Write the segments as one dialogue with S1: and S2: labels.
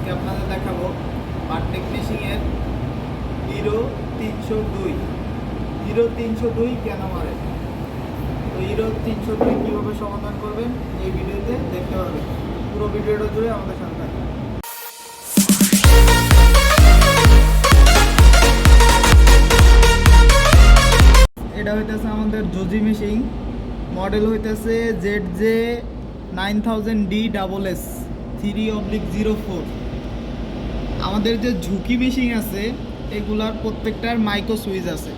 S1: আজকে আপনাদের দেখাবো বারটেক মেশিনের হিরো 302 কেন মারে। তো হিরো 302 কীভাবে সমাধান করবেন এই ভিডিওতে দেখতে পাবেন। পুরো ভিডিওটা জুড়ে আমাদের সাথে থাকবেন। এটা হইতেছে আমাদের জোজি মেশিন, মডেল হইতেছে ZJ9000DSS 3/04। আমাদের যে ঝুঁকি মেশিন আছে এগুলার প্রত্যেকটার মাইক্রো সুইচ আছে।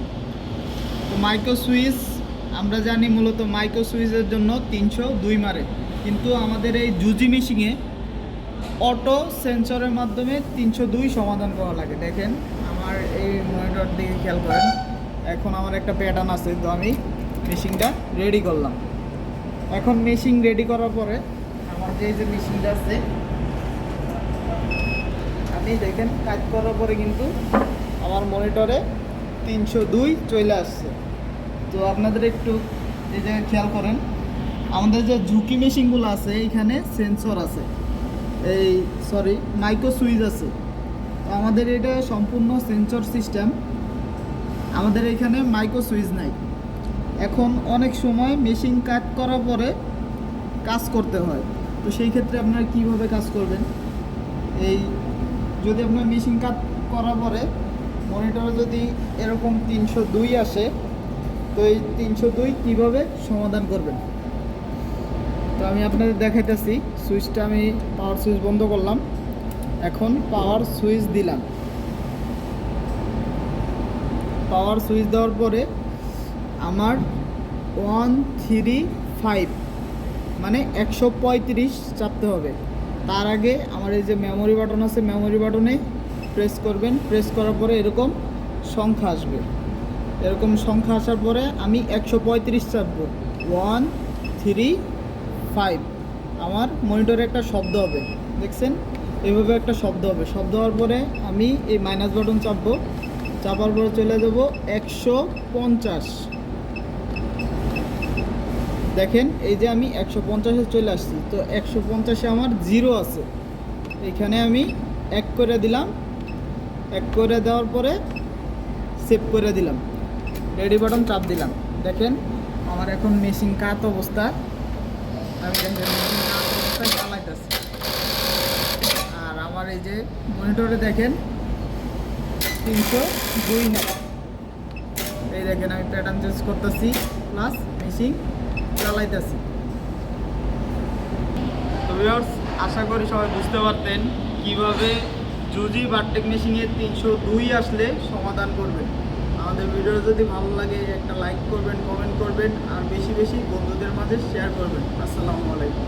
S1: তো মাইক্রো সুইচ আমরা জানি মূলত মাইক্রো সুইচের জন্য 302 মারে, কিন্তু আমাদের এই জুজি মেশিনে অটো সেন্সরের মাধ্যমে 302 সমাধান করা লাগে। দেখেন আমার এই মনিটর দিকে খেয়াল করেন, এখন আমার একটা প্যাটার্ন আছে, তো আমি মেশিনটা রেডি করলাম। এখন মেশিন রেডি করার পরে আমার যে মেশিনটা আছে আমি দেখেন কাজ করার পরে কিন্তু আমার মনিটরে 302 চলে আসছে। তো আপনাদের একটু এই জায়গায় খেয়াল করেন, আমাদের যে ঝুঁকি মেশিনগুলো আছে এখানে সেন্সর আছে, মাইক্রো সুইচ আছে। তো আমাদের এটা সম্পূর্ণ সেন্সর সিস্টেম, আমাদের এখানে মাইক্রো সুইচ নাই। এখন অনেক সময় মেশিন কাজ করার পরে কাজ করতে হয়, তো সেই ক্ষেত্রে আপনারা কিভাবে কাজ করবেন, যদি আপনার মেশিন কাজ করার পরে মনিটরে যদি এরকম 302 আসে, তো এই 302 কিভাবে সমাধান করবেন। তো আমি আপনাদের দেখাইতেছি। সুইচটা আমি পাওয়ার সুইচ বন্ধ করলাম, এখন পাওয়ার সুইচ দিলাম। পাওয়ার সুইচ দেওয়ার পরে আমার 135 মানে 135 চাপতে হবে। তার আগে আমার এই যে মেমোরি বাটন আছে, মেমোরি বাটনে প্রেস করবেন। প্রেস করার পরে এরকম সংখ্যা আসবে, এরকম সংখ্যা আসার পরে আমি 135 চাপবো। 135 আমার মনিটরে একটা শব্দ হবে, দেখছেন এইভাবে একটা শব্দ হবে। শব্দ হওয়ার পরে আমি এই মাইনাস বাটন চাপবো, চাপার পরে চলে যাবো 150। দেখেন এই যে আমি 150-এ চলে আসছি। তো 150-এ আমার 0 আছে, এখানে আমি 1 করে দিলাম। 1 করে দেওয়ার পরে সেভ করে দিলাম, রেডি বাটন চাপ দিলাম। দেখেন আমার এখন মেশিন কাত অবস্থা, আমি দেখেন মেশিন কাত অবস্থায় চালাইতেছি। আর আমার এই যে মনিটরে দেখেন 302 নেই। এই দেখেন আমি প্যাটার্ন চেঞ্জ করতেছি প্লাস মেশিন চালাইতেছি। তো ভিউয়ার্স, আশা করি সবাই বুঝতে পারতেন কিভাবে জুজি বারটেক মেশিনে 302 আসলে সমাধান করবেন। আমাদের ভিডিও যদি ভালো লাগে একটা লাইক করবেন, কমেন্ট করবেন, আর বেশি বেশি বন্ধুদের মাঝে শেয়ার করবেন। আসসালামু আলাইকুম।